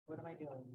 What am I doing?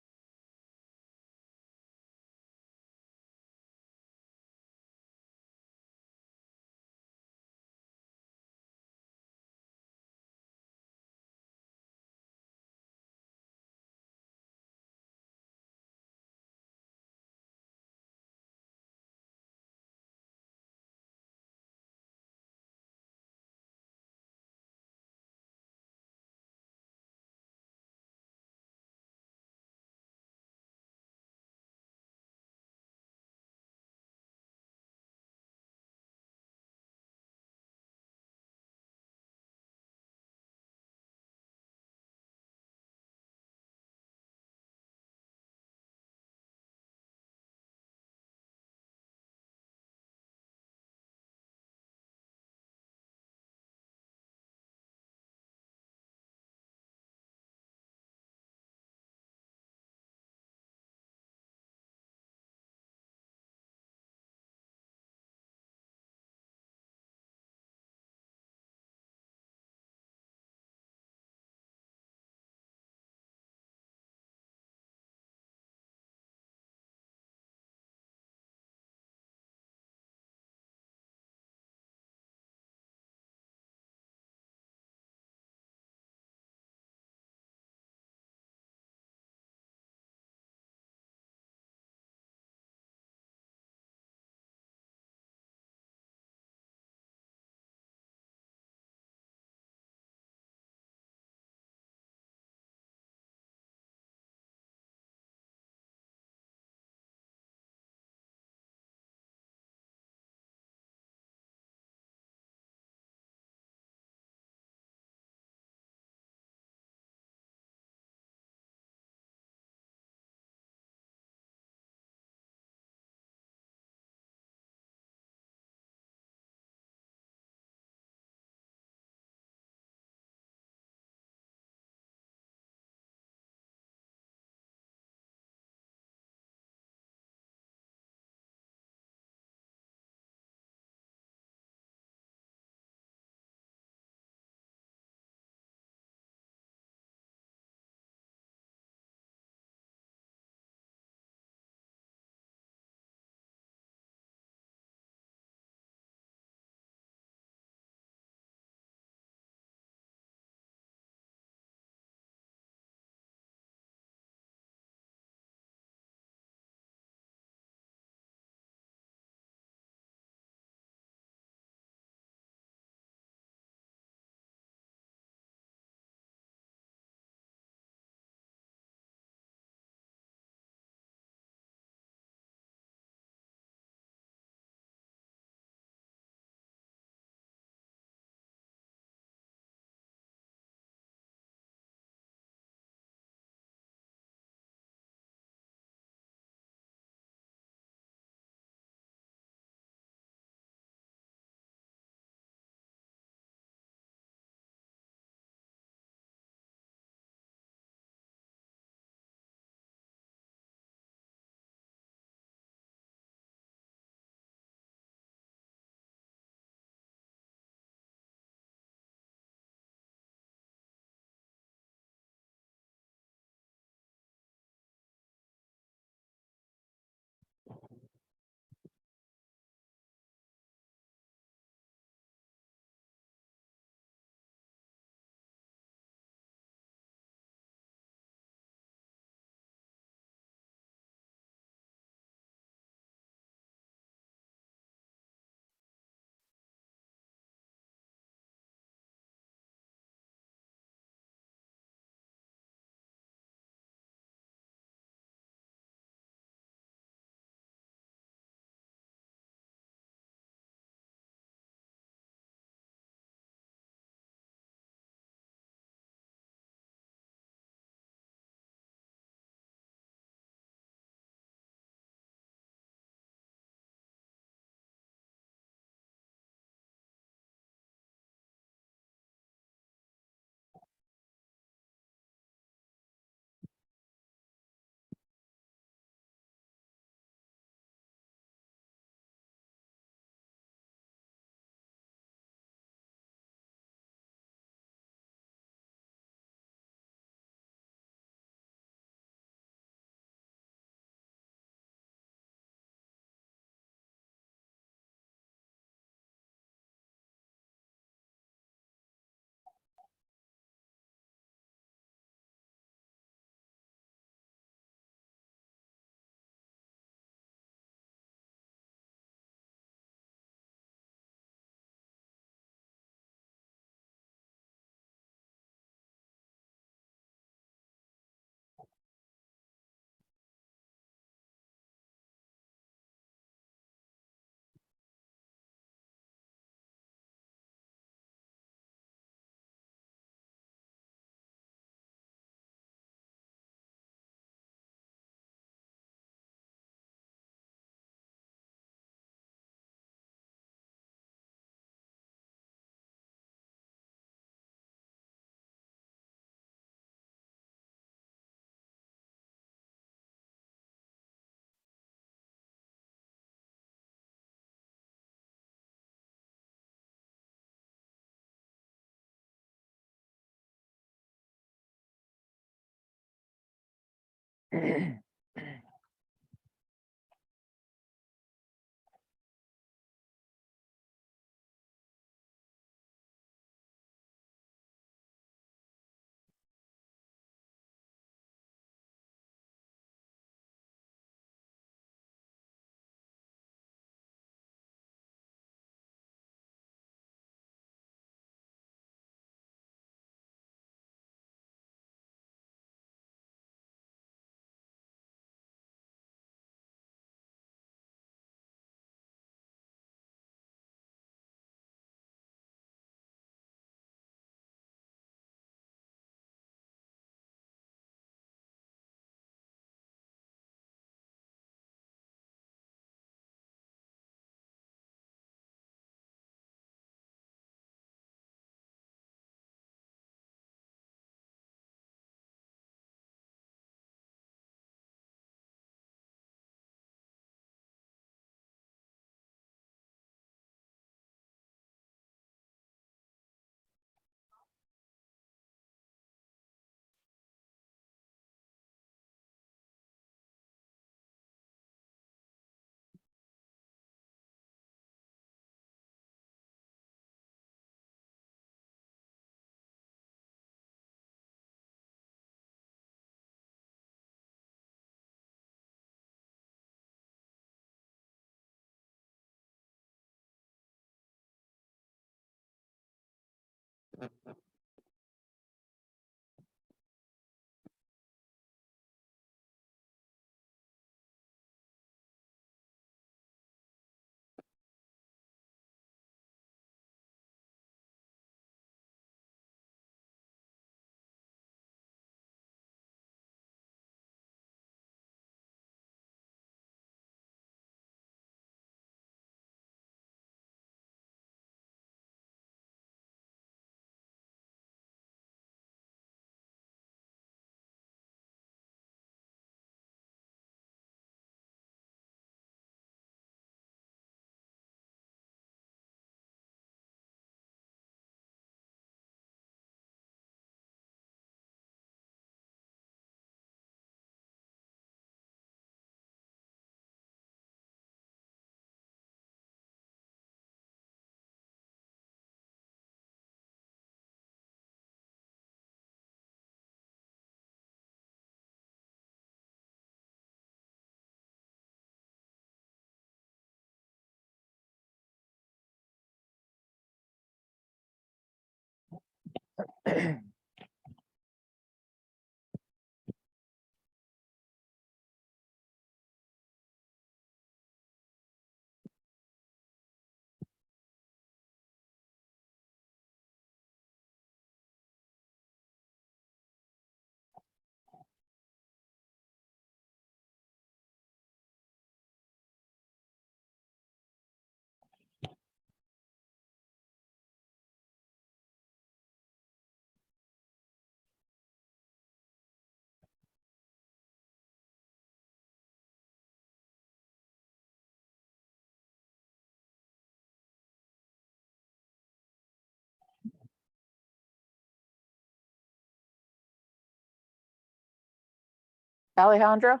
Alejandra,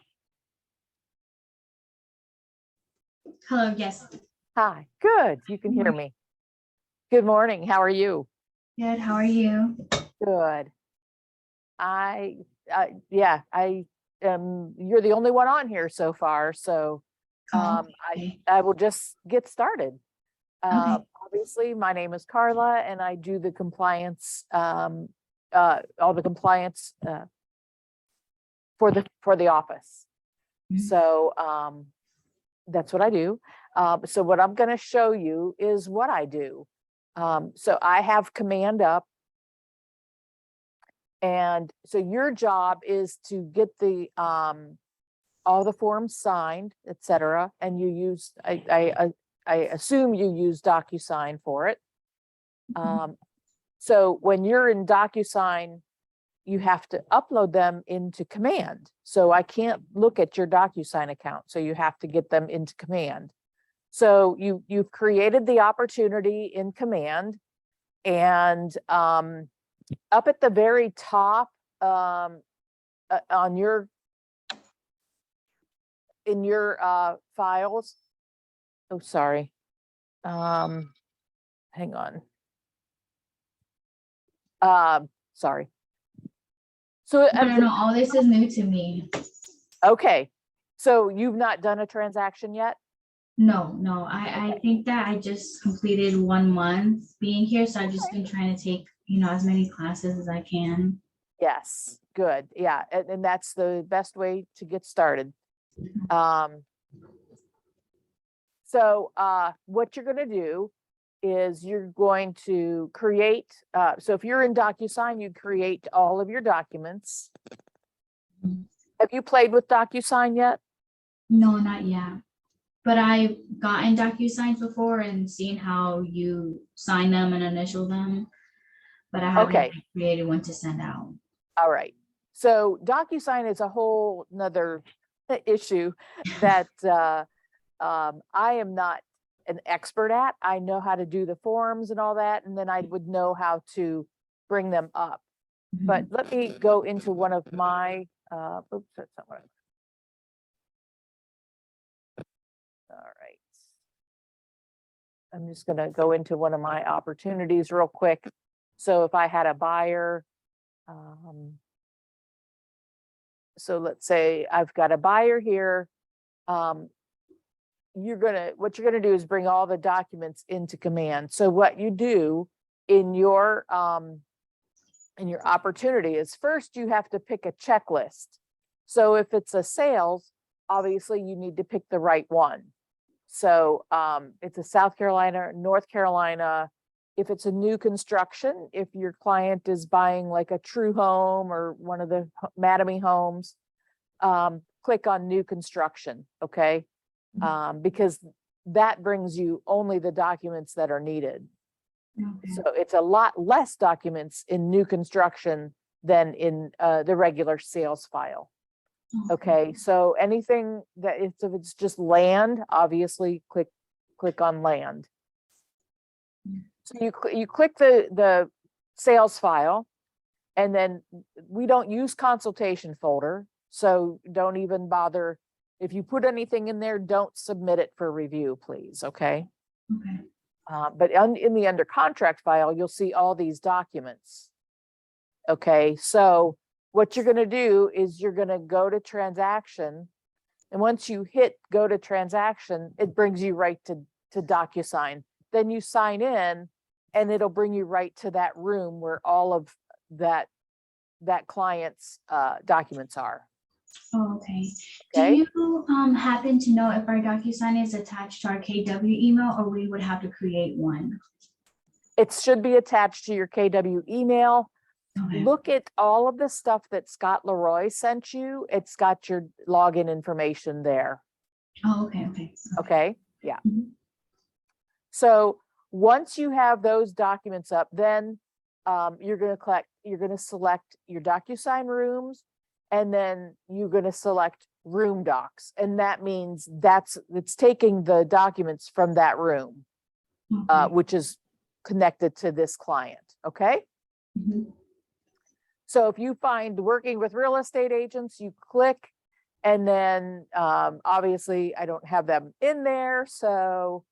Hello, yes. hi. Good. You can hear me. Good morning. How are you? Good, how are you? Good. Yeah, I you're the only one on here so far, so Okay. I will just get started. Okay. Obviously, my name is Carla and I do the compliance, all the compliance for the office. Mhm. So that's what I do. So what I'm going to show you is what I do. So I have command up. And so your job is to get the all the forms signed, et cetera. And you use, I assume you use DocuSign for it. So when you're in DocuSign, you have to upload them into Command. So I can't look at your DocuSign account. So you have to get them into Command. So you've created the opportunity in Command, and up at the very top on your in your files. Oh, sorry. Hang on. Sorry. So, No, all this is new to me. okay. So you've not done a transaction yet? No, I think that I just completed 1 month being here, so I've just been trying to take, as many classes as I can. Yes, good. Yeah, and that's the best way to get started. So what you're going to do is you're going to create, so if you're in DocuSign, you create all of your documents. Mhm. Have you played with DocuSign yet? No, not yet. But I've gotten DocuSigns before and seen how you sign them and initial them. But I haven't Okay. created one to send out. All right. So DocuSign is a whole nother issue that I am not an expert at. I know how to do the forms and all that, and then I would know how to bring them up. But let me go into one of my, oops, that's not what all right. I'm just gonna go into one of my opportunities real quick. So if I had a buyer, so let's say I've got a buyer here, what you're gonna do is bring all the documents into Command. So what you do in your opportunity is first you have to pick a checklist. So if it's a sales, obviously you need to pick the right one. So it's a South Carolina, North Carolina. If it's a new construction, if your client is buying like a True Home or one of the Mattamy homes, click on new construction, okay? Because that brings you only the documents that are needed. Okay. So it's a lot less documents in new construction than in the regular sales file. Okay, so anything that if it's just land, obviously click on land. So you click the sales file, and then we don't use consultation folder, so don't even bother. If you put anything in there, don't submit it for review, please. Okay. Okay. But in the under contract file, you'll see all these documents. Okay, so what you're going to do is you're going to go to transaction. And once you hit go to transaction, it brings you right to DocuSign. Then you sign in and it'll bring you right to that room where all of that client's documents are. Oh, okay. Okay. Do you happen to know if our DocuSign is attached to our KW email, or we would have to create one? It should be attached to your KW email. Okay. Look at all of the stuff that Scott Leroy sent you. It's got your login information there. Oh, okay. Okay. Yeah. Mhm. So once you have those documents up, then you're going to select your DocuSign rooms, and then you're going to select room docs. And that means it's taking the documents from that room, Okay. which is connected to this client. Okay. Mhm. So if you find working with real estate agents, you click, and then obviously I don't have them in there. So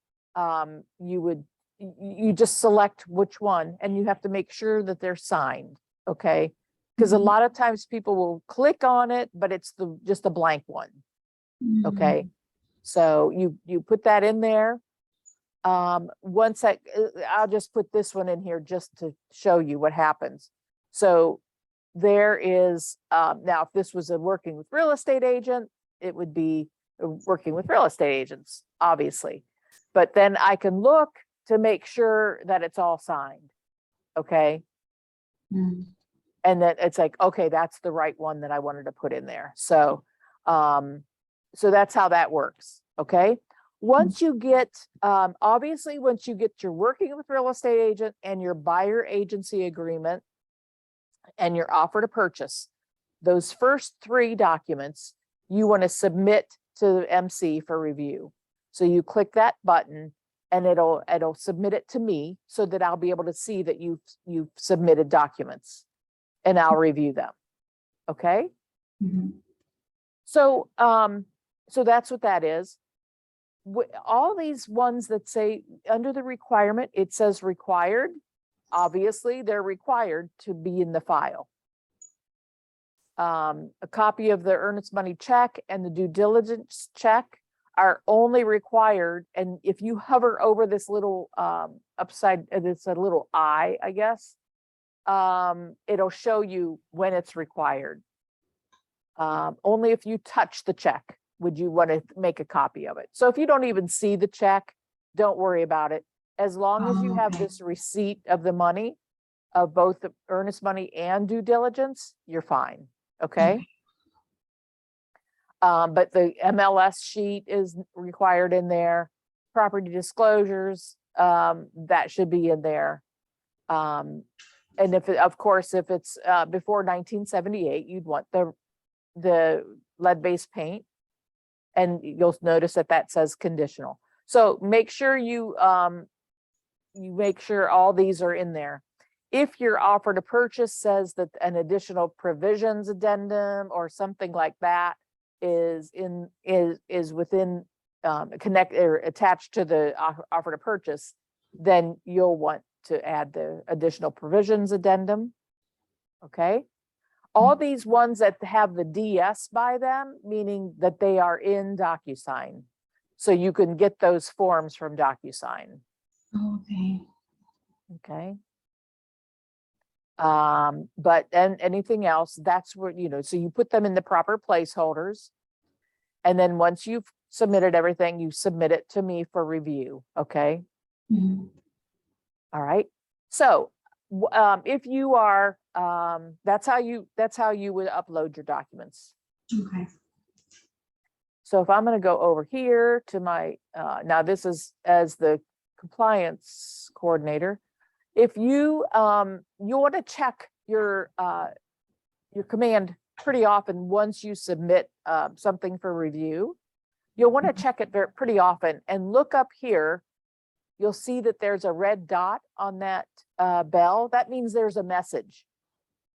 you just select which one, and you have to make sure that they're signed. Okay. Because a Mhm. lot of times people will click on it, but it's just a blank one. Okay. So you put that in there. I'll just put this one in here just to show you what happens. So there is, now if this was a working with real estate agent, it would be working with real estate agents, obviously. But then I can look to make sure that it's all signed. Okay. Mm. And then it's like, okay, that's the right one that I wanted to put in there. So, so that's how that works. Okay. Once you get, obviously, once you get your working with real estate agent and your buyer agency agreement and your offer to purchase, those first 3 documents you want to submit to the MC for review. So you click that button and it'll submit it to me so that I'll be able to see that you've submitted documents, and I'll review them. Okay. Mhm. So So that's what that is. All these ones that say under the requirement, it says required. Obviously, they're required to be in the file. A copy of the earnest money check and the due diligence check are only required. And if you hover over this little upside, it's a little eye, I guess, it'll show you when it's required. Only if you touch the check would you want to make a copy of it. So if you don't even see the check, don't worry about it. As long as you have Okay. this receipt of the money, of both the earnest money and due diligence, you're fine, okay? But the MLS sheet is required in there. Property disclosures, that should be in there. And if, of course, if it's before 1978, you'd want the lead-based paint. And you'll notice that that says conditional. So make sure you make sure all these are in there. If your offer to purchase says that an additional provisions addendum or something like that is within connect or attached to the offer to purchase, then you'll want to add the additional provisions addendum. Okay. All these ones that have the DS by them, meaning that they are in DocuSign. So you can get those forms from DocuSign. Okay. Okay. But then anything else, that's where, you know, so you put them in the proper placeholders. And then once you've submitted everything, you submit it to me for review. Okay. Mhm. All right. So if you are, that's how you would upload your documents. Okay. So if I'm going to go over here to my, now this is as the compliance coordinator. If you, you want to check your command pretty often once you submit something for review, you'll want to check it pretty often and look up here. You'll see that there's a red dot on that bell. That means there's a message.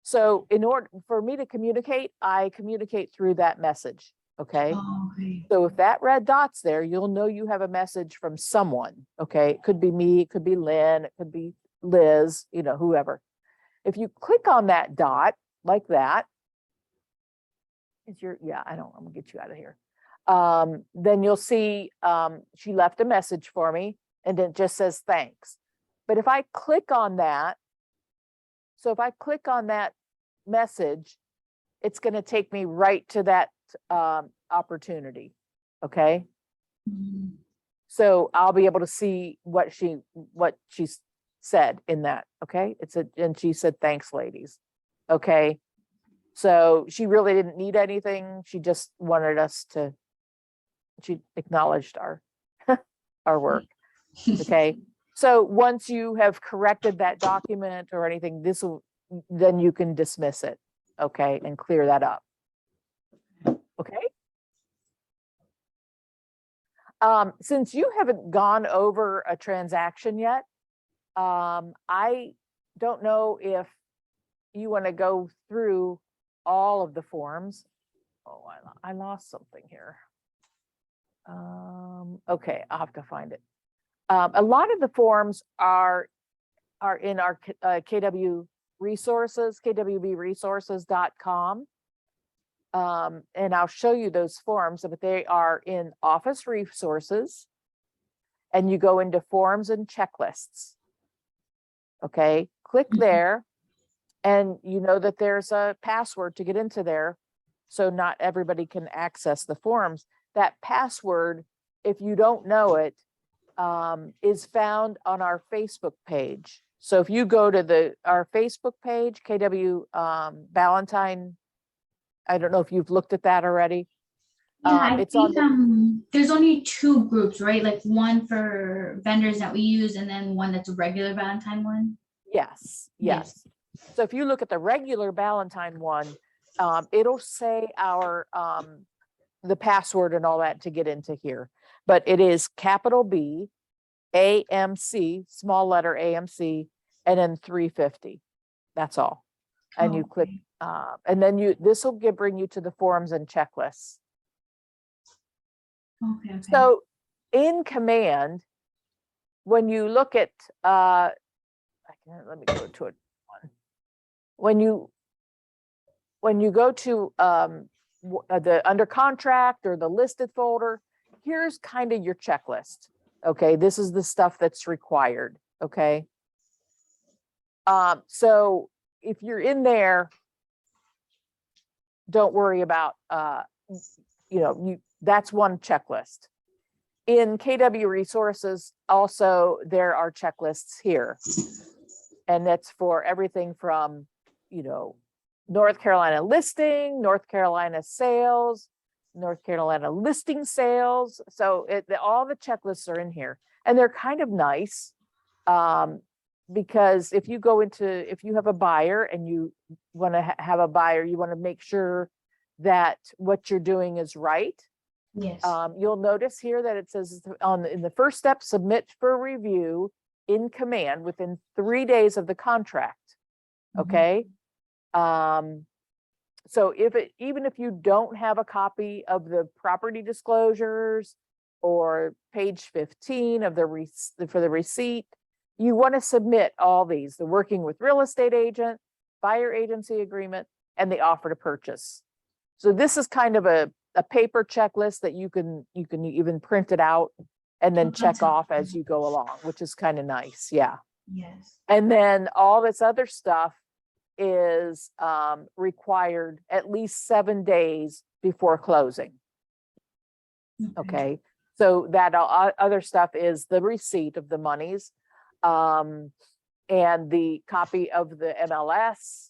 So in order for me to communicate, I communicate through that message. Okay. Oh, okay. So if that red dot's there, you'll know you have a message from someone. Okay. It could be me, it could be Lynn, it could be Liz, you know, whoever. If you click on that dot like that, I'm gonna get you out of here. Then you'll see she left a message for me and it just says thanks. But if I click on that, so if I click on that message, it's going to take me right to that opportunity. Okay. Mhm. So I'll be able to see what she said in that. Okay. And she said, thanks, ladies. Okay. So she really didn't need anything. She just wanted us to, she acknowledged our, our work. Okay. So once you have corrected that document or anything, then you can dismiss it. Okay. And clear that up. Okay. Since you haven't gone over a transaction yet, I don't know if you want to go through all of the forms. Oh, I lost something here. Okay, I'll have to find it. A lot of the forms are in our KW resources, kwbresources.com. And I'll show you those forms, but they are in Office Resources, and you go into Forms and Checklists. Okay, click there, and you know that there's a password to get into there, so not everybody can access the forms. That password, if you don't know it, is found on our Facebook page. So if you go to our Facebook page, KW Ballantine, I don't know if you've looked at that already. Yeah, I It's think on there's only two groups, right? Like one for vendors that we use and then one that's a regular Valentine one. Yes. So if you look at the regular Ballantine one, it'll say our the password and all that to get into here. But it is capital B, AMC, small letter AMC, and then 350. That's all. And you click, Okay. and then this will bring you to the forms and checklists. Okay, okay. So in command, when you look at, let me go to it. When you go to the under contract or the listed folder, here's kind of your checklist. Okay, this is the stuff that's required. Okay. So if you're in there, don't worry about, that's one checklist. In KW Resources, also, there are checklists here. And that's for everything from, North Carolina listing, North Carolina sales, North Carolina listing sales. So all the checklists are in here, and they're kind of nice. Because if you have a buyer and you want to have a buyer, you want to make sure that what you're doing is right. Yes. You'll notice here that it says in the first step, submit for review in command within 3 days of the contract. Okay. So even if you don't have a copy of the property disclosures or page 15 of for the receipt, you want to submit all these: the working with real estate agent, buyer agency agreement, and the offer to purchase. So this is kind of a paper checklist that you can even print it out and then check off as you go along, which is kind of nice. Yeah. Yes. And then all this other stuff is required at least 7 days before closing. Okay. So that other stuff is the receipt of the monies, and the copy of the MLS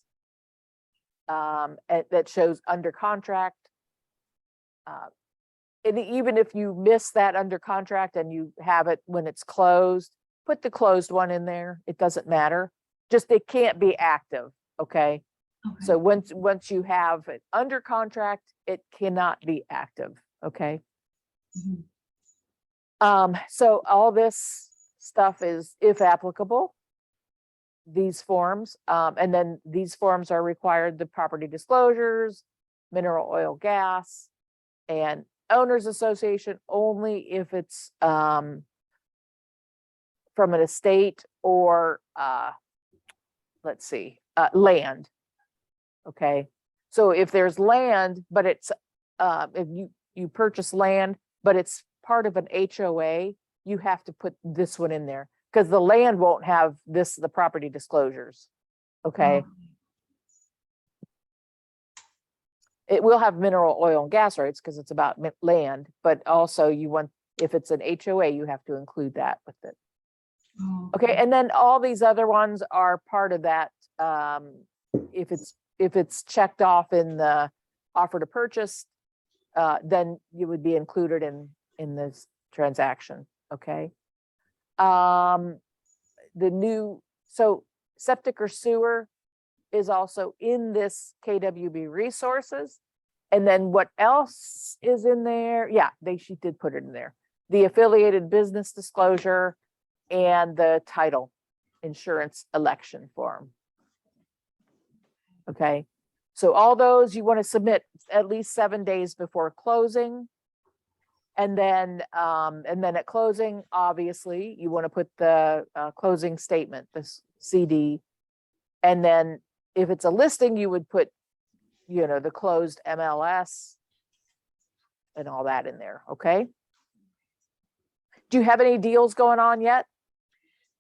that shows under contract. And even if you miss that under contract and you have it when it's closed, put the closed one in there. It doesn't matter. Just it can't be active. Okay. So once you have it under contract, it cannot be active. Okay. So all this stuff is, if applicable, these forms, and then these forms are required: the property disclosures, mineral oil, gas, and owners association only if it's from an estate or land. Okay. So if there's land, but it's if you purchase land, but it's part of an HOA, you have to put this one in there, because the land won't have the property disclosures. Okay. It will have mineral oil and gas rights because it's about land, but also if it's an HOA, you have to include that with it. Okay. And then all these other ones are part of that. If it's checked off in the offer to purchase, then you would be included in this transaction. Okay. So septic or sewer is also in this KWB Resources. And then what else is in there? Yeah, she did put it in there: the affiliated business disclosure and the title insurance election form. Okay. So all those you want to submit at least 7 days before closing. And then at closing, obviously, you want to put the closing statement, the CD. And then if it's a listing, you would put, the closed MLS and all that in there. Okay. Do you have any deals going on yet?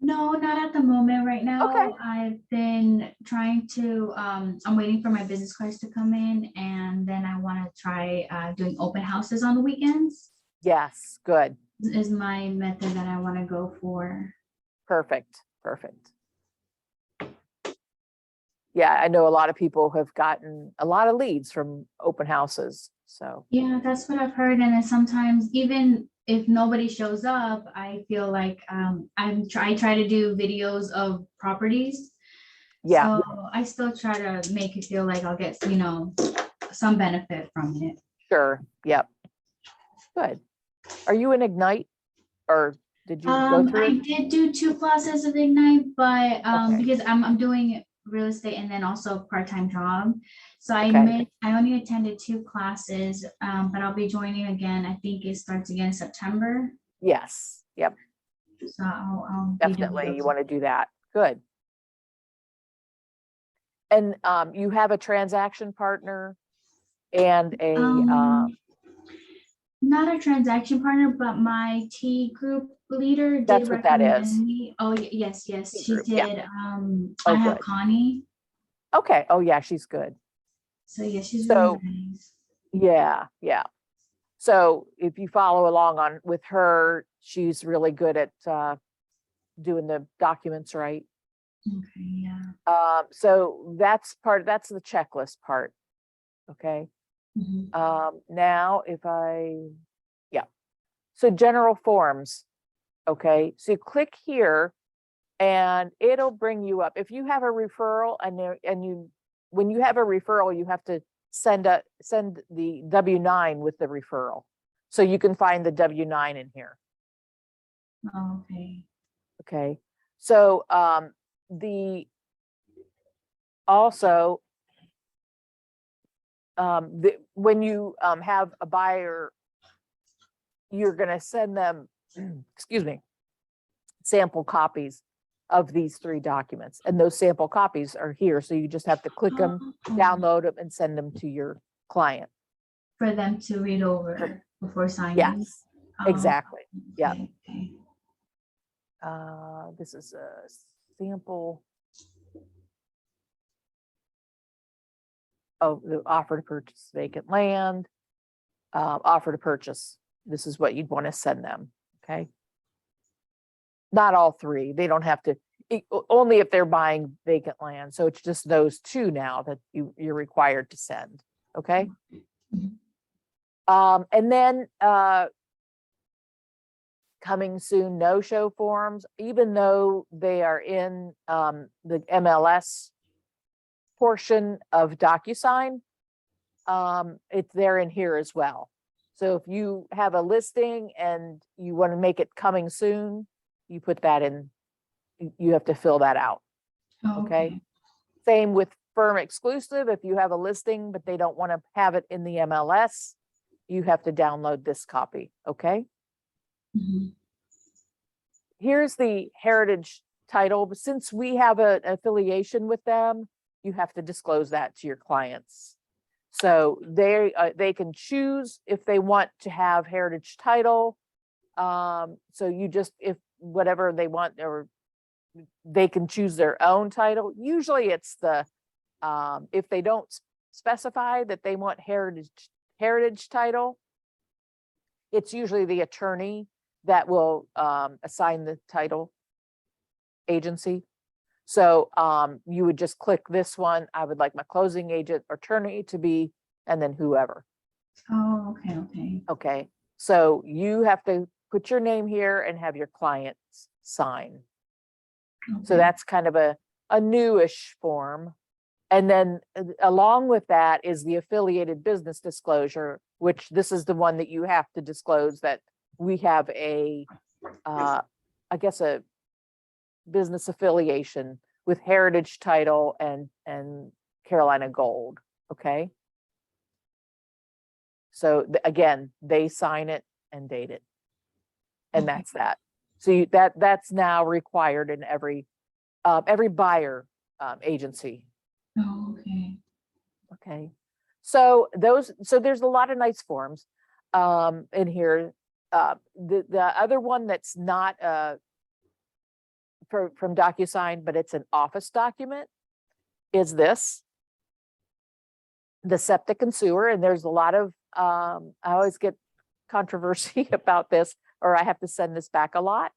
No, not at the moment right now. Okay. I've been trying to, I'm waiting for my business cards to come in, and then I want to try doing open houses on the weekends. Yes, good. Is my method that I want to go for. Perfect. Yeah, I know a lot of people have gotten a lot of leads from open houses. So yeah, that's what I've heard. And then sometimes even if nobody shows up, I feel like I try to do videos of properties. yeah. So I still try to make it feel like I'll get, some benefit from it. Sure. Yep. Good. Are you in Ignite, or did you go through it? I did do 2 classes of Ignite, but Okay. because I'm doing real estate and then also part-time job. So I Okay. only attended 2 classes, but I'll be joining again. I think it starts again in September. Yes, yep, So I'll be doing definitely. You those. want to do that. Good. And you have a transaction partner and a, Not a transaction partner, but my T group leader did That's what that recommend is. me. Oh, yes, yes, T she group, yeah. did. Oh, I have good. Connie. Okay. Oh, yeah, she's good. So yeah, she's So, really nice. yeah, yeah. So if you follow along on with her, she's really good at doing the documents right. Okay, yeah. So that's the checklist part. Okay. Mhm. Now yeah. So general forms. Okay. So you click here and it'll bring you up. If you have a referral when you have a referral, you have to send the W-9 with the referral. So you can find the W-9 in here. Oh, okay. Okay. So also when you have a buyer, you're going to send them, excuse me, sample copies of these 3 documents. And those sample copies are here. So you just have to click them, Oh, download them, and send them to your client. for them to read over before signing. Yes, Oh, exactly. Yeah. okay, okay. This is a sample of the offer to purchase vacant land, offer to purchase. This is what you'd want to send them. Okay. Not all 3. They don't have to, only if they're buying vacant land. So it's just those 2 now that you're required to send. Okay. Mhm. And then coming soon, no-show forms, even though they are in the MLS portion of DocuSign, it's there in here as well. So if you have a listing and you want to make it coming soon, you put that in, you have to fill that out. Oh, Okay. Same with firm exclusive. If you have a listing, but they don't want to have it in the MLS, you have to download this copy. Okay. Mhm. Here's the heritage title, but since we have an affiliation with them, you have to disclose that to your clients. So they can choose if they want to have heritage title. So you just, if whatever they want, or they can choose their own title. Usually it's the, if they don't specify that they want heritage title, it's usually the attorney that will assign the title agency. So you would just click this one. I would like my closing agent attorney to be, and then whoever. Oh, okay, okay. Okay. So you have to put your name here and have your clients sign. So Okay. that's kind of a newish form. And then along with that is the affiliated business disclosure, which this is the one that you have to disclose that we have a, I guess, a business affiliation with Heritage Title and Carolina Gold. Okay. So again, they sign it and date it. And Okay. that's that. So that's now required in every buyer agency. Oh, okay. Okay. So there's a lot of nice forms in here. The other one that's not from DocuSign, but it's an office document, is this, the septic and sewer. And there's a lot of I always get controversy about this, or I have to send this back a lot.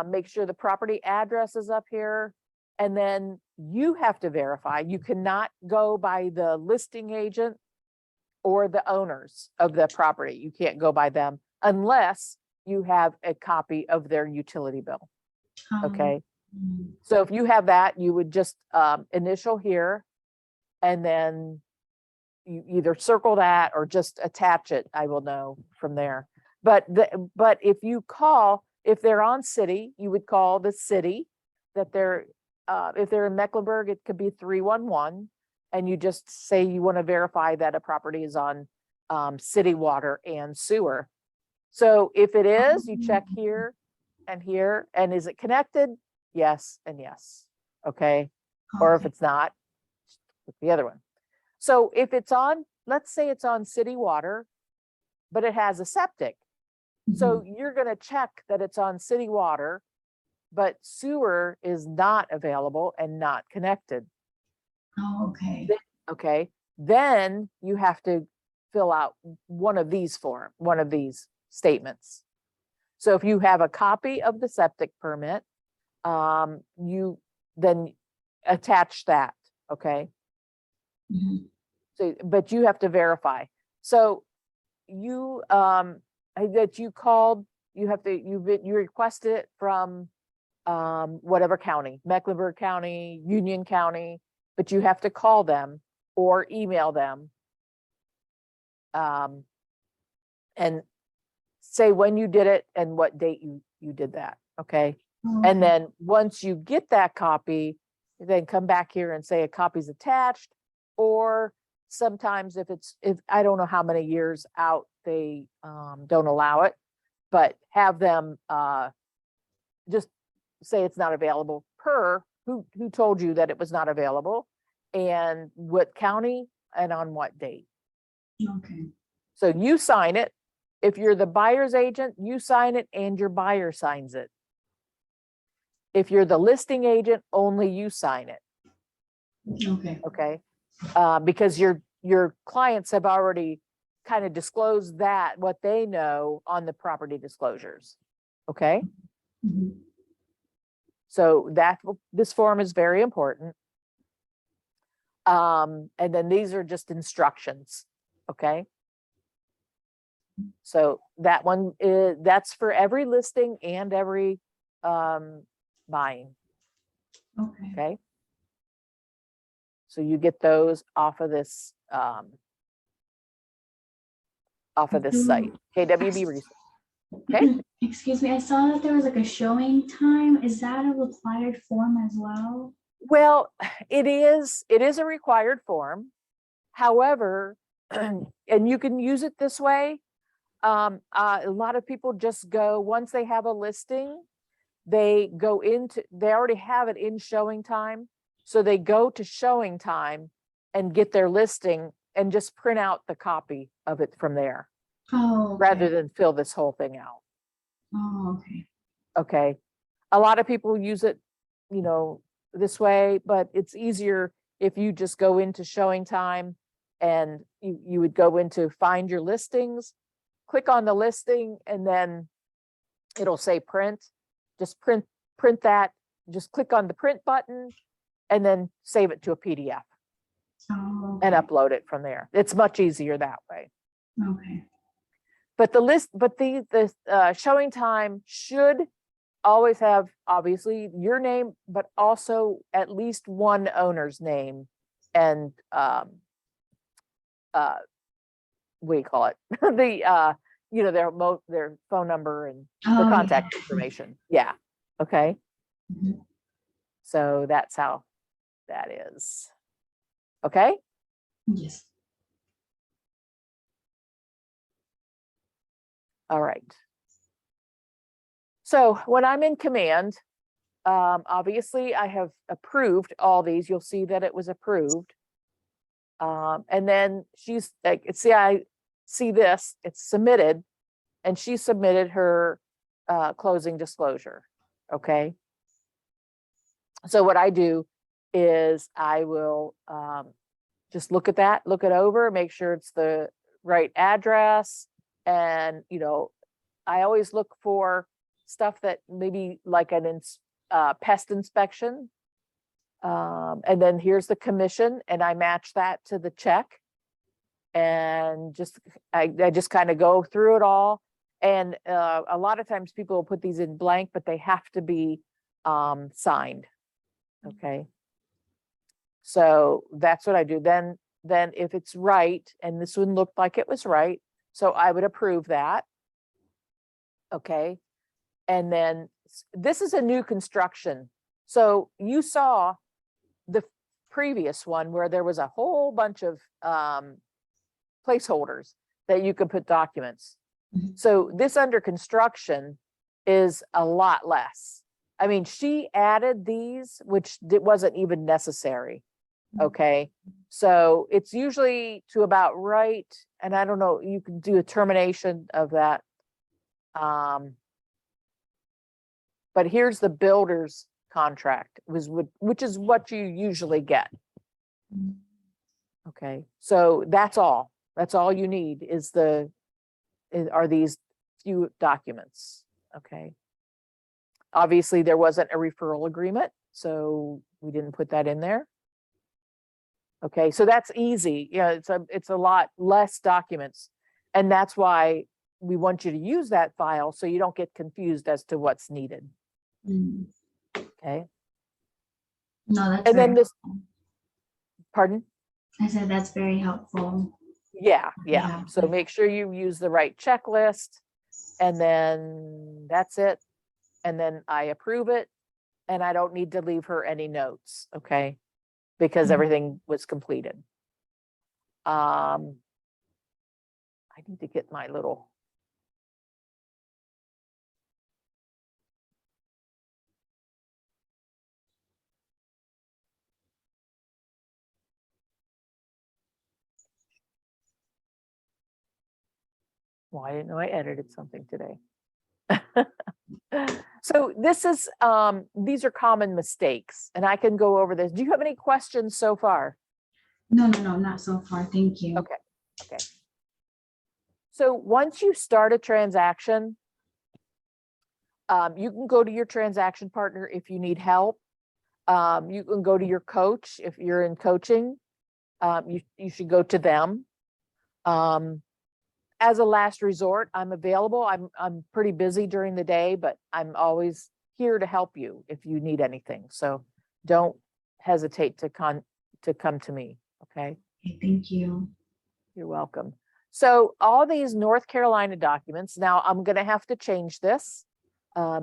Make sure the property address is up here. And then you have to verify. You cannot go by the listing agent or the owners of the property. You can't go by them unless you have a copy of their utility bill. Okay. Mhm. So if you have that, you would just initial here, and then you either circle that or just attach it. I will know from there. But if you call, if they're on city, you would call the city that they're if they're in Mecklenburg, it could be 311. And you just say you want to verify that a property is on city water and sewer. So if it is, you check here, and is it connected? Yes and yes. Okay. Or if Okay. it's not, with the other one. So if it's on, let's say it's on city water, but it has a septic. So you're going to check that it's on city water, but sewer is not available and not connected. Oh, okay. Okay. Then you have to fill out one of these statements. So if you have a copy of the septic permit, you then attach that. Okay. Mhm. So, but you have to verify. So you, that you called, you requested it from, whatever county, Mecklenburg County, Union County, but you have to call them or email them. And say when you did it and what date you did that. Okay. Oh, And okay. then once you get that copy, then come back here and say a copy's attached. Or sometimes if I don't know how many years out they don't allow it, but have them just say it's not available per who told you that it was not available and what county and on what date. Okay. So you sign it. If you're the buyer's agent, you sign it and your buyer signs it. If you're the listing agent, only you sign it. Okay. Okay. Because your clients have already kind of disclosed that what they know on the property disclosures. Okay. Mhm. So this form is very important. And then these are just instructions. Okay. So that one is, that's for every listing and every buying. Okay. Okay. So you get those off of this site, KWB research. Okay. Excuse me, I saw that there was like a showing time. Is that a required form as well? Well, it is a required form. However, and you can use it this way. A lot of people just go, once they have a listing, they already have it in showing time. So they go to showing time and get their listing and just print out the copy of it from there, Oh, rather okay. than fill this whole thing out. Oh, okay. Okay. A lot of people use it, this way, but it's easier if you just go into showing time and you would go into find your listings, click on the listing, and then it'll say print. Just print that, just click on the print button and then save it to a PDF Oh, and okay. upload it from there. It's much easier that way. Okay. But the showing time should always have obviously your name, but also at least one owner's name and what do you call it? Their phone number and their Oh, contact information. Yeah. Okay. Mhm. So that's how that is. Okay. Yes. All right. So when I'm in command, obviously I have approved all these. You'll see that it was approved. And then she's like, I see this, it's submitted, and she submitted her closing disclosure. Okay. So what I do is I will just look at that, look it over, make sure it's the right address. And, I always look for stuff that maybe like an pest inspection. And then here's the commission, and I match that to the check. And I just kind of go through it all. And a lot of times people will put these in blank, but they have to be signed. Okay. So that's what I do. Then if it's right, and this one looked like it was right, so I would approve that. Okay. And then this is a new construction So you saw the previous one where there was a whole bunch of placeholders that you could put documents. Mhm. So this under construction is a lot less. I mean, she added these, which wasn't even necessary. Okay, so it's usually to about right, and I don't know, you can do a termination of that. But here's the builder's contract, which is what you usually get. Mhm. Okay, so that's all. That's all you need are these few documents. Okay. Obviously, there wasn't a referral agreement, so we didn't put that in there. Okay, so that's easy. Yeah, it's a lot less documents. And that's why we want you to use that file so you don't get confused as to what's needed. Mm. Okay. No, that's And then very this, helpful. pardon? I said that's very helpful. Yeah. Yeah. So make sure you use the right checklist, and then that's it. And then I approve it, and I don't need to leave her any notes, okay? Because Mhm. everything was completed. I need to get my little. Well, I didn't know I edited something today. So this is, these are common mistakes, and I can go over this. Do you have any questions so far? No, not so far. Thank you. Okay. So once you start a transaction, you can go to your transaction partner if you need help. You can go to your coach if you're in coaching. You should go to them. As a last resort, I'm available. I'm pretty busy during the day, but I'm always here to help you if you need anything. So don't hesitate to come to me. Okay. Okay, thank you. You're welcome. So all these North Carolina documents, now I'm going to have to change this.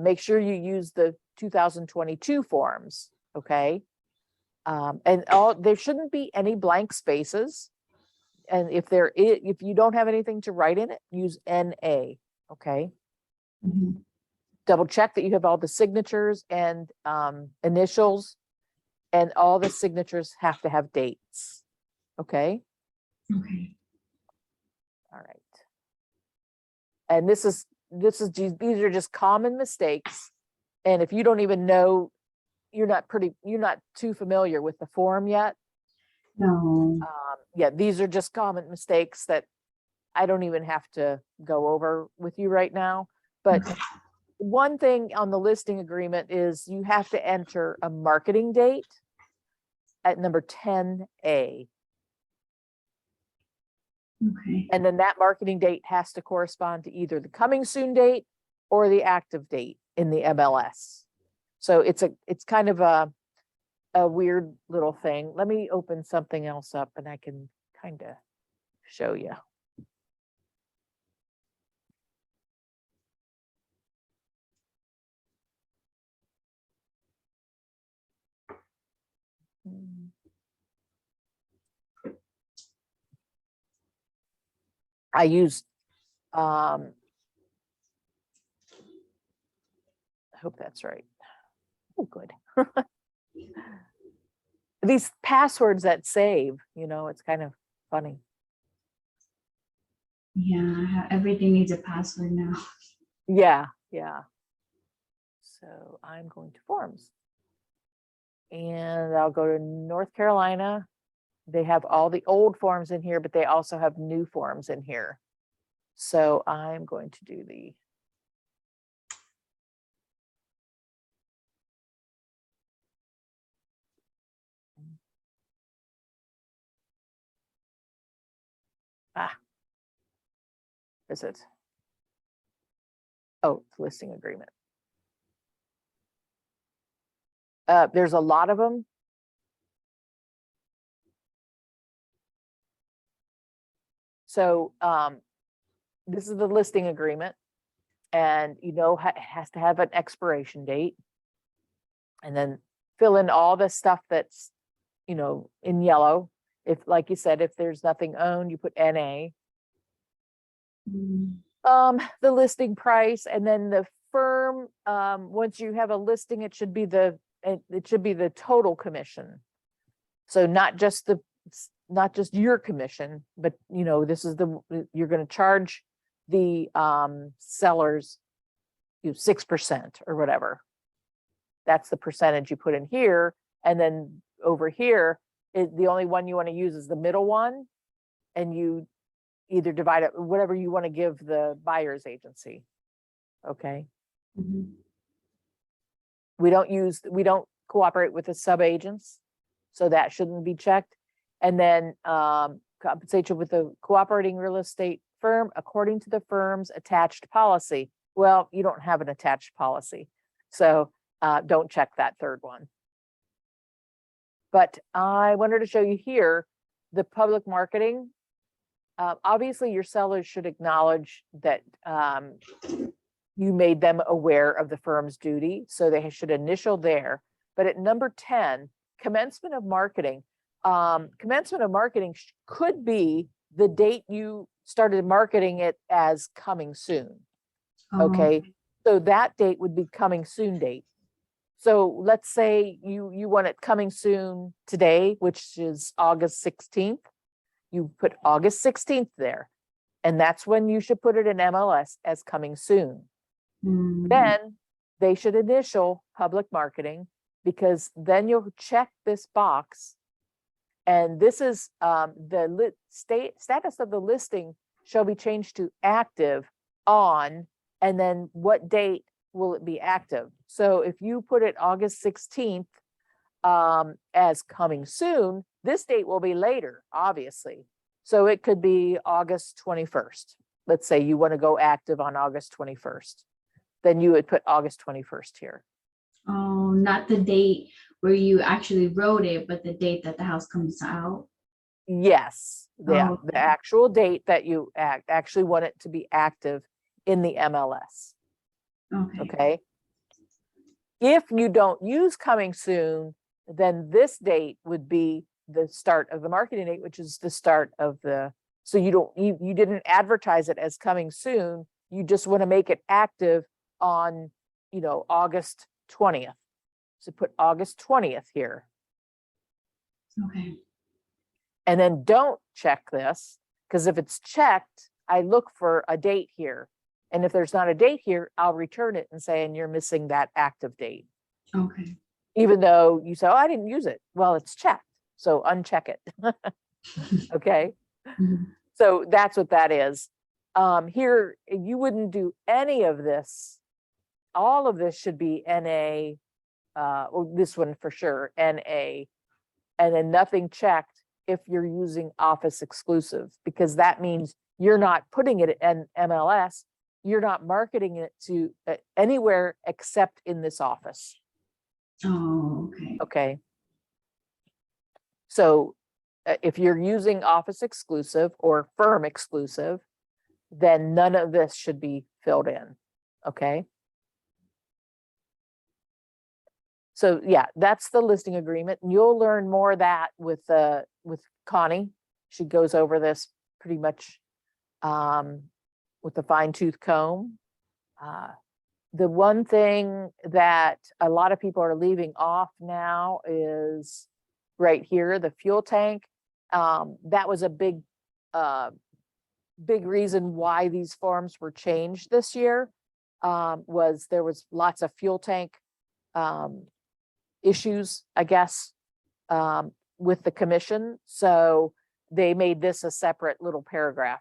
Make sure you use the 2022 forms. Okay. And there shouldn't be any blank spaces. And if you don't have anything to write in it, use NA, okay? Mhm. Double check that you have all the signatures and initials, and all the signatures have to have dates, okay? Okay. All right. And these are just common mistakes. And if you don't even know, you're not too familiar with the form yet. No. Yeah, these are just common mistakes that I don't even have to go over with you right now. But Okay. one thing on the listing agreement is you have to enter a marketing date at number 10A. Okay. And then that marketing date has to correspond to either the coming soon date or the active date in the MLS. So it's kind of a weird little thing. Let me open something else up and I can kind of show you. I use, I hope that's right. Oh, good. These passwords that save, it's kind of funny. Yeah, everything needs a password now. Yeah. So I'm going to forms. And I'll go to North Carolina. They have all the old forms in here, but they also have new forms in here. So I'm going to do the is it? Oh, it's listing agreement. There's a lot of them. So this is the listing agreement, and it has to have an expiration date. And then fill in all the stuff that's, you know, in yellow. If, like you said, if there's nothing owned, you put NA. Mm, The listing price, and then the firm, once you have a listing, it should be the total commission. So not just your commission, but you know, this is you're going to charge the sellers 6% or whatever. That's the percentage you put in here. And then over here, the only one you want to use is the middle one. And you either divide it, whatever you want to give the buyer's agency. Okay. mhm. We don't cooperate with the sub-agents. So that shouldn't be checked. And then compensation with the cooperating real estate firm according to the firm's attached policy. Well, you don't have an attached policy. So don't check that third one. But I wanted to show you here, the public marketing. Obviously, your sellers should acknowledge that you made them aware of the firm's duty, so they should initial there. But at number 10, commencement of marketing. Commencement of marketing could be the date you started marketing it as coming soon. Oh, Okay, so that date would be coming soon date. So let's say you want it coming soon today, which is August 16th. You put August 16th there, and that's when you should put it in MLS as coming soon. mm, Then they should initial public marketing, because then you'll check this box. And this is the status of the listing shall be changed to active on, and then what date will it be active? So if you put it August 16th as coming soon, this date will be later, obviously. So it could be August 21st. Let's say you want to go active on August 21st. Then you would put August 21st here. oh, not the date where you actually wrote it, but the date that the house comes out. Yes, Oh, the actual date that you actually want it to be active in the MLS. okay. Okay. If you don't use coming soon, then this date would be the start of the marketing date, which is the start of so you didn't advertise it as coming soon. You just want to make it active on, August 20th. So put August 20th here. Okay. And then don't check this, because if it's checked, I look for a date here. And if there's not a date here, I'll return it and say, and you're missing that active date. Okay. Even though you say, oh, I didn't use it. Well, it's checked. So uncheck it. Okay. Mhm. So that's what that is. Here, you wouldn't do any of this. All of this should be NA, or this one for sure, NA, and then nothing checked if you're using Office exclusive, because that means you're not putting it in MLS. You're not marketing it to anywhere except in this office. Oh, okay. Okay. So if you're using Office exclusive or firm exclusive, then none of this should be filled in. Okay. So yeah, that's the listing agreement. And you'll learn more of that with Connie. She goes over this pretty much with a fine tooth comb. The one thing that a lot of people are leaving off now is right here, the fuel tank. That was a big reason why these forms were changed this year, was there was lots of fuel tank issues, I guess, with the commission. So they made this a separate little paragraph,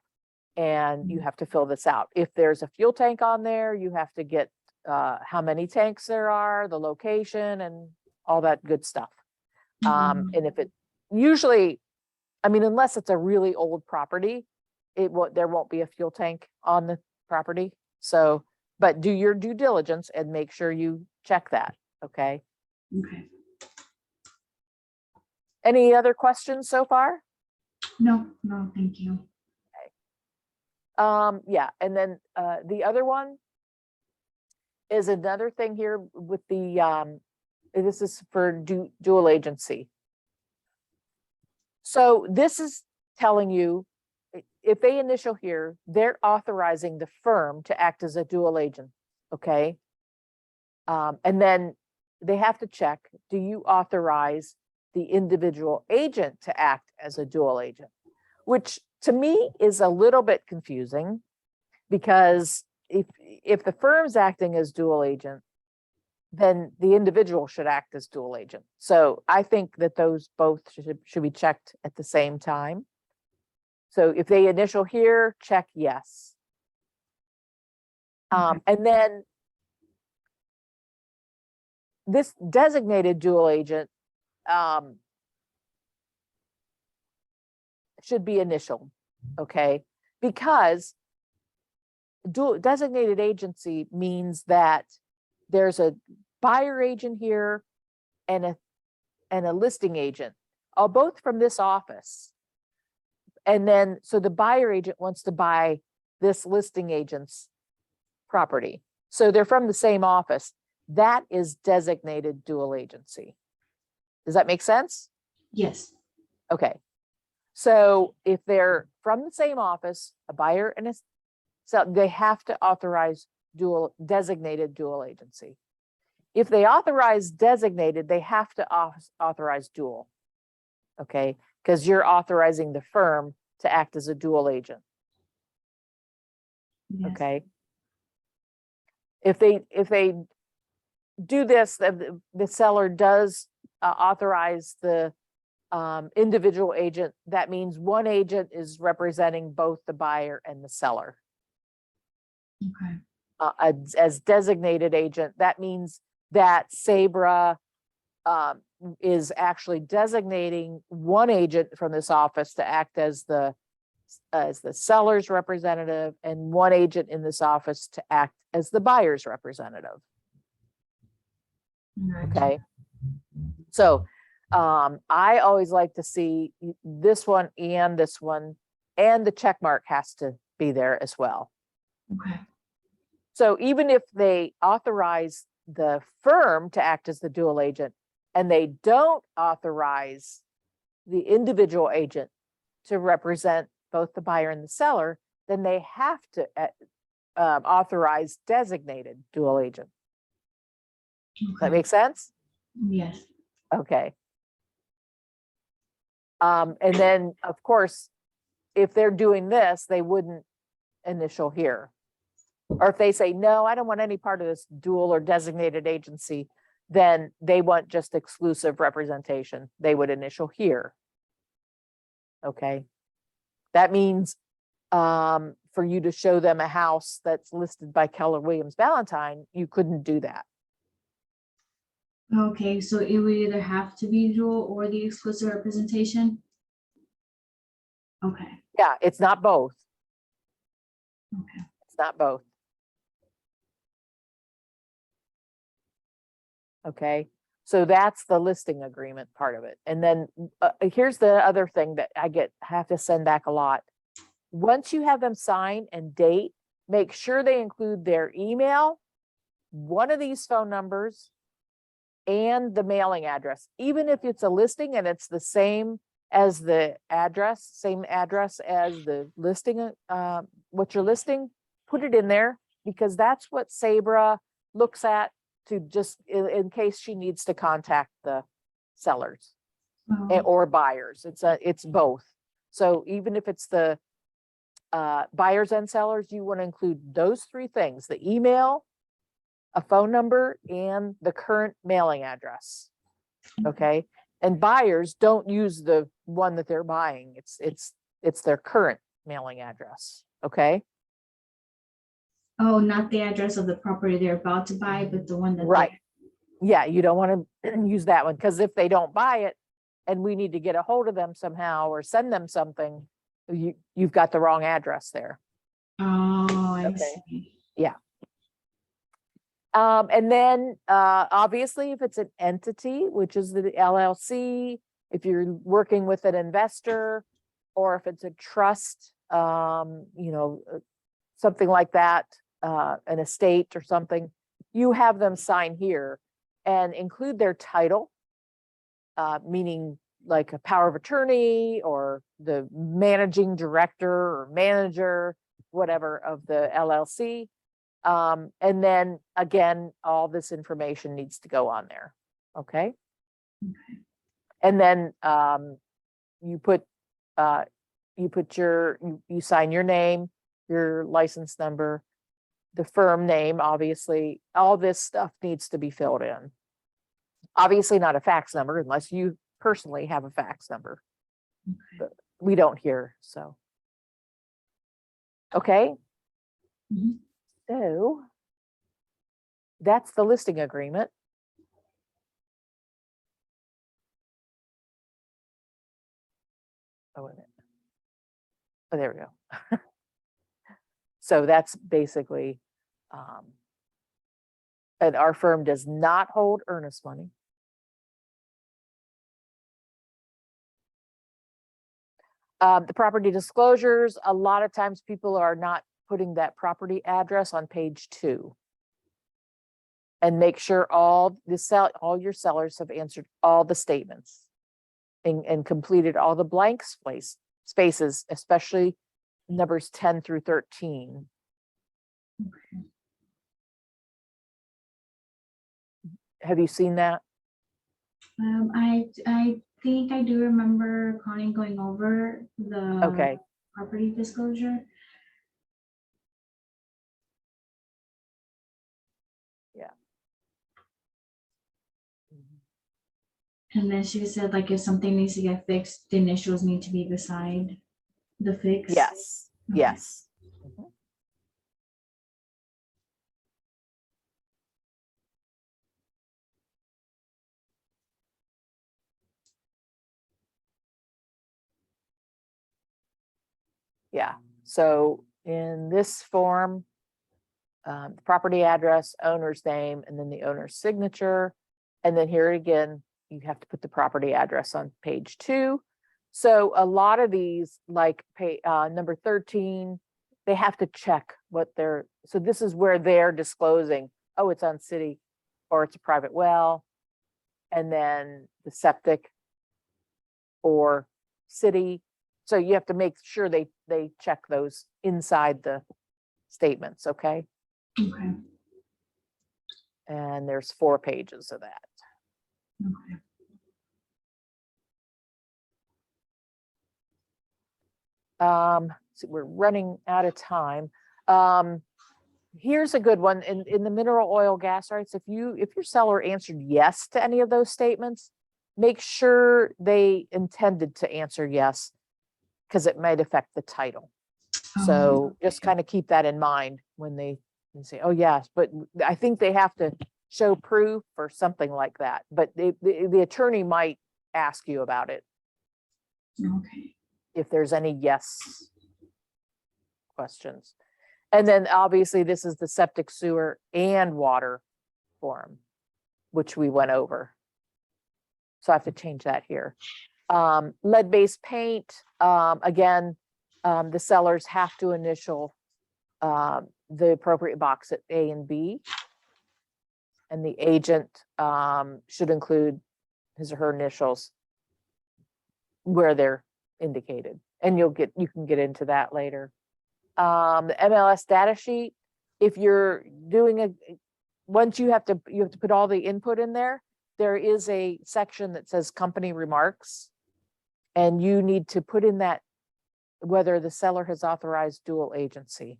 and you have to fill this out. If there's a fuel tank on there, you have to get how many tanks there are, the location, and all that good stuff. Mhm. And if it usually, I mean, unless it's a really old property, there won't be a fuel tank on the property. So, but do your due diligence and make sure you check that. Okay. Okay. Any other questions so far? No, thank you. Yeah, and then the other one is another thing here with the This is for dual agency. So this is telling you, if they initial here, they're authorizing the firm to act as a dual agent, okay? And then they have to check, do you authorize the individual agent to act as a dual agent? Which to me is a little bit confusing, because if the firm's acting as dual agent, then the individual should act as dual agent. So I think that those both should be checked at the same time. So if they initial here, check yes. And then this designated dual agent should be initial, okay? Because designated agency means that there's a buyer agent here and a listing agent, both from this office. And then, so the buyer agent wants to buy this listing agent's property. So they're from the same office. That is designated dual agency. Does that make sense? Yes. Okay. So if they're from the same office, a buyer and a seller, they have to authorize designated dual agency. If they authorize designated, they have to authorize dual. Okay, because you're authorizing the firm to act as a dual agent. Yes. Okay. If they do this, the seller does authorize the individual agent. That means one agent is representing both the buyer and the seller. Okay. As designated agent, that means that Sabra is actually designating one agent from this office to act as the seller's representative, and one agent in this office to act as the buyer's representative. Okay. So I always like to see this one and this one, and the check mark has to be there as well. Okay. So even if they authorize the firm to act as the dual agent and they don't authorize the individual agent to represent both the buyer and the seller, then they have to authorize designated dual agent. Does that make sense? Yes. Okay. And then, of course, if they're doing this, they wouldn't initial here. Or if they say, no, I don't want any part of this dual or designated agency, then they want just exclusive representation. They would initial here. Okay. That means for you to show them a house that's listed by Keller Williams Valentine, you couldn't do that. Okay, so it would either have to be dual or the exclusive representation? Okay. Yeah, it's not both. Okay. It's not both. Okay, so that's the listing agreement part of it. And then here's the other thing that I have to send back a lot. Once you have them sign and date, make sure they include their email, one of these phone numbers, and the mailing address. Even if it's a listing and it's the same as the address, same address as the listing, what you're listing, put it in there, because that's what Sabra looks at to just in case she needs to contact the sellers or buyers. It's both. So even if it's the buyers and sellers, you want to include those three things: the email, a phone number, and the current mailing address. Okay. And buyers don't use the one that they're buying. It's their current mailing address. Okay. Oh, not the address of the property they're about to buy, but the one that right. Yeah, you don't want to use that one, because if they don't buy it and we need to get a hold of them somehow or send them something, you've got the wrong address there. Oh, I see. Yeah. And then obviously, if it's an entity, which is the LLC, if you're working with an investor, or if it's a trust, something like that, an estate or something, you have them sign here. and include their title, meaning like a power of attorney or the managing director or manager, whatever, of the LLC. And then again, all this information needs to go on there. Okay. Okay. And then you sign your name, your license number, the firm name, obviously, all this stuff needs to be filled in. Obviously not a fax number unless you personally have a fax number. Okay. But we don't here, so. Okay. Mhm. So that's the listing agreement. Oh, wait a minute. Oh, there we go. So that's basically, and our firm does not hold earnest money. The property disclosures, a lot of times people are not putting that property address on page 2. And make sure all your sellers have answered all the statements and completed all the blank spaces, especially numbers 10 through 13. Okay. Have you seen that? I think I do remember Connie going over the Okay. property disclosure. Yeah. And then she said, like, if something needs to get fixed, the initials need to be beside the fix. Yes. Okay. Yes. Mhm. Yeah. So in this form, the property address, owner's name, and then the owner's signature. And then here again, you have to put the property address on page 2. So a lot of these, like number 13, they have to check what they're, so this is where they're disclosing, oh, it's on city or it's a private well. And then the septic or city. So you have to make sure they check those inside the statements, okay? Okay. And there's 4 pages of that. Okay. So we're running out of time. Here's a good one in the mineral oil gas rights. If your seller answered yes to any of those statements, make sure they intended to answer yes, because it might affect the title. So just kind of keep that in mind when they say, oh, yes, but I think they have to show proof or something like that. But the attorney might ask you about it Okay. if there's any yes questions. And then obviously this is the septic, sewer, and water form, which we went over. So I have to change that here. Lead-based paint, again, the sellers have to initial the appropriate box at A and B. And the agent should include his or her initials where they're indicated. And you can get into that later. The MLS data sheet, if you're doing once you have to put all the input in there, there is a section that says company remarks. And you need to put in that whether the seller has authorized dual agency.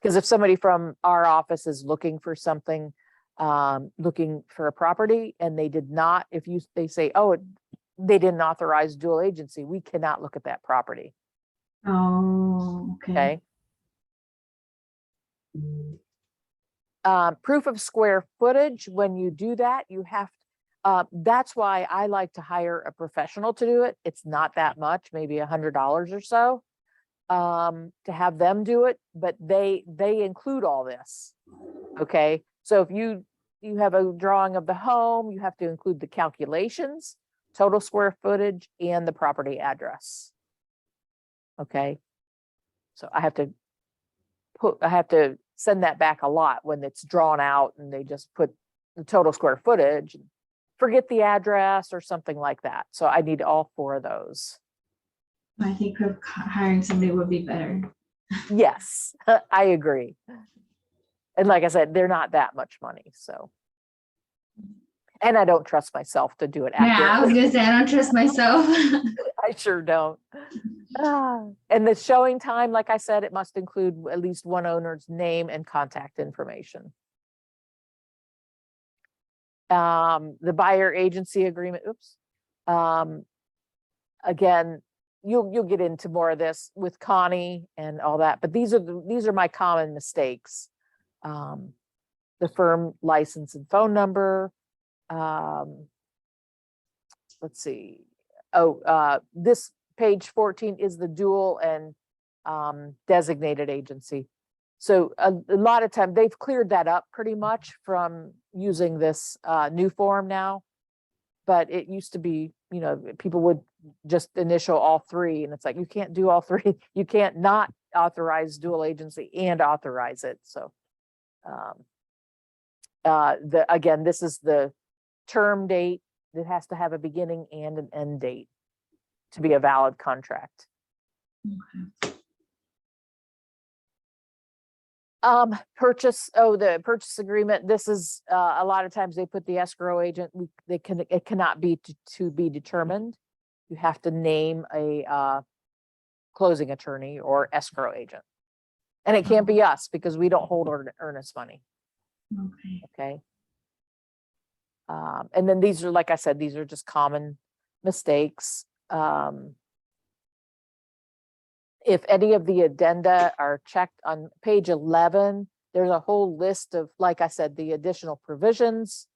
Because if somebody from our office is looking for something, looking for a property and they did not, they say, oh, they didn't authorize dual agency, we cannot look at that property. Oh, okay. Proof of square footage, when you do that, you have, that's why I like to hire a professional to do it. It's not that much, maybe $100 or so, to have them do it, but they include all this. Okay, so if you have a drawing of the home, you have to include the calculations, total square footage, and the property address. Okay, so I have to send that back a lot when it's drawn out and they just put the total square footage, forget the address or something like that. So I need all 4 of those. I think hiring somebody would be better. Yes, I agree. And like I said, they're not that much money, so. And I don't trust myself to do it Yeah, I was accurately. gonna say, I don't trust myself. I sure don't. And the showing time, like I said, it must include at least one owner's name and contact information. The buyer agency agreement, oops. Again, you'll get into more of this with Connie and all that, but these are my common mistakes. The firm license and phone number. Let's see. Oh, this page 14 is the dual and designated agency. So a lot of time they've cleared that up pretty much from using this new form now. But it used to be, you know, people would just initial all 3, and it's like, you can't do all 3. You can't not authorize dual agency and authorize it. So again, this is the term date that has to have a beginning and an end date to be a valid contract. Okay. The purchase agreement. This is a lot of times they put the escrow agent. It cannot be to be determined. You have to name a closing attorney or escrow agent, and it can't be us because we don't hold earnest money. Okay. Okay. And then these are, like I said, these are just common mistakes. If any of the addenda are checked on page 11, there's a whole list of, like I said, the additional provisions,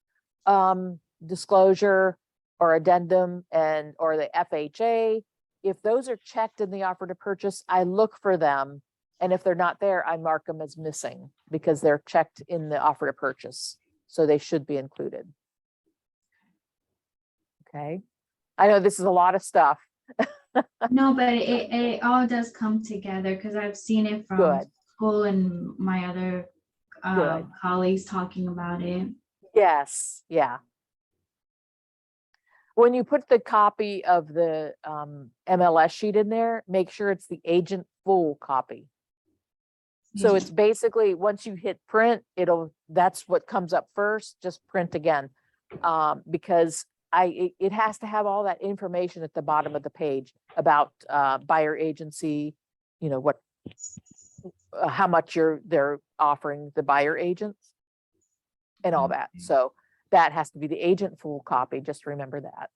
disclosure or addendum or the FHA. If those are checked in the offer to purchase, I look for them. And if they're not there, I mark them as missing because they're checked in the offer to purchase. So they should be included. Okay. I know this is a lot of stuff. No, but it all does come together because I've seen it from Good. school and my other Good. colleagues talking about it. Yes. Yeah. When you put the copy of the MLS sheet in there, make sure it's the agent full copy. So it's basically, once you hit print, that's what comes up first, just print again. Because it has to have all that information at the bottom of the page about buyer agency, you know, what, how much they're offering the buyer agents and all that. So that has to be the agent full copy. Just remember that.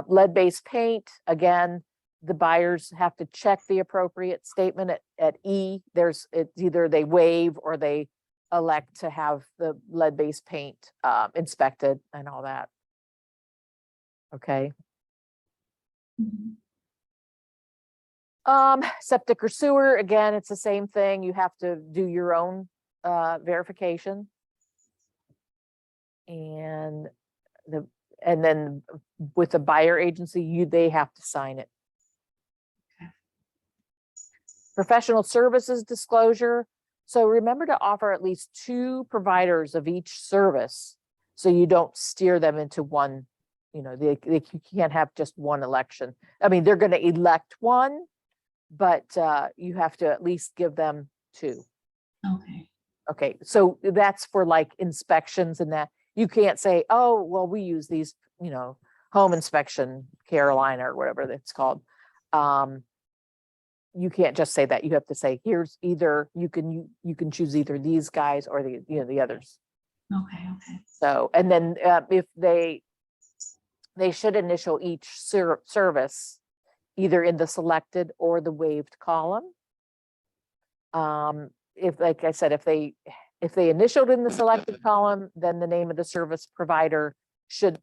Lead-based paint, again, the buyers have to check the appropriate statement at E. It's either they waive or they elect to have the lead-based paint inspected and all that. Okay. Septic or sewer, again, it's the same thing. You have to do your own verification. And then with the buyer agency, they have to sign it. Okay. Professional services disclosure. So remember to offer at least 2 providers of each service, so you don't steer them into one. You know, you can't have just one election. I mean, they're going to elect one, but you have to at least give them 2. Okay. Okay, so that's for like inspections and that. You can't say, oh, well, we use these, you know, home inspection Carolina or whatever it's called. You can't just say that. You have to say, here's either you can choose either these guys or the others. Okay. Okay. So, and then if they should initial each service either in the selected or the waived column. If, like I said, if they initialed in the selected column, then the name of the service provider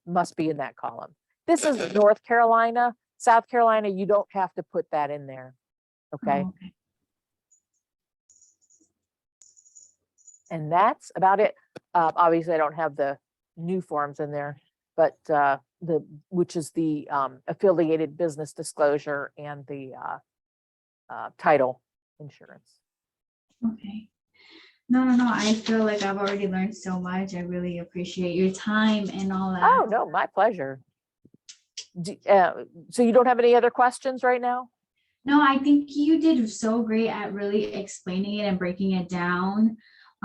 must be in that column. This is North Carolina. South Carolina, you don't have to put that in there. Okay. Oh, okay. And that's about it. Obviously, I don't have the new forms in there, but which is the affiliated business disclosure and the title insurance. Okay. No. I feel like I've already learned so much. I really appreciate your time and all that. Oh, no, my pleasure. So you don't have any other questions right now? No, I think you did so great at really explaining it and breaking it down.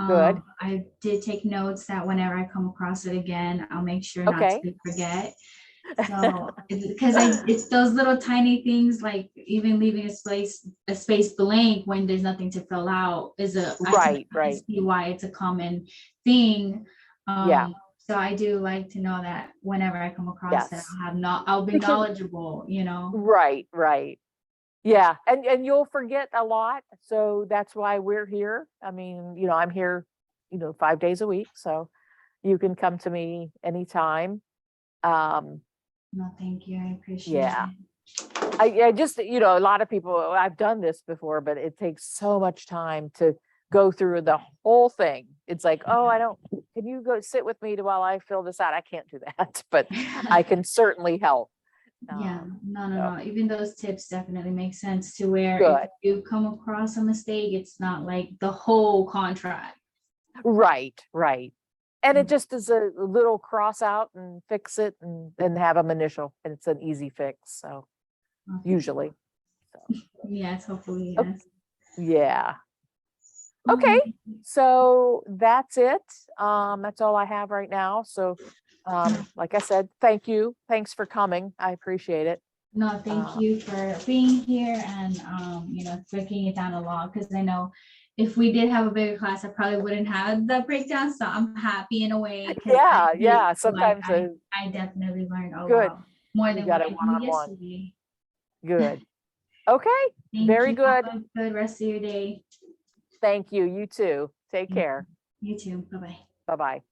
Good. I did take notes that whenever I come across it again, I'll make sure not Okay. to forget. So, because it's those little tiny things, like even leaving a space blank when there's nothing to fill out is I Right. see why it's a common thing. Yeah. So I do like to know that whenever I come across it, Yes. I'll be Because knowledgeable, right. Yeah, and you'll forget a lot, so that's why we're here. I mean, I'm here, 5 days a week, so you can come to me anytime. Um, No, thank you. I appreciate yeah. it. I just, a lot of people, I've done this before, but it takes so much time to go through the whole thing. It's like, oh, can you go sit with me while I fill this out? I can't do that, but I can certainly help. Yeah, So no. Even those tips definitely make sense to where if good. you come across a mistake, it's not like the whole contract. Right. And it just is a little cross out and fix it and have them initial, and it's an easy fix, so Okay. usually. So, Yes, hopefully, okay, yes. yeah. Oh, Okay, so that's it. That's all I have right now. So, like I said, thank you. Thanks for coming. I appreciate it. no, thank you for being here and, breaking it down a lot, because I know if we did have a bigger class, I probably wouldn't have the breakdown, so I'm happy in a way. 'Cause I feel Yeah. like Sometimes I definitely learned a good. lot more You than got what it I knew one-on-one. yesterday. Good. Okay, Thank very you. good. Have a good rest of your day. Thank you. You too. Take care. You too. Bye-bye. Bye-bye.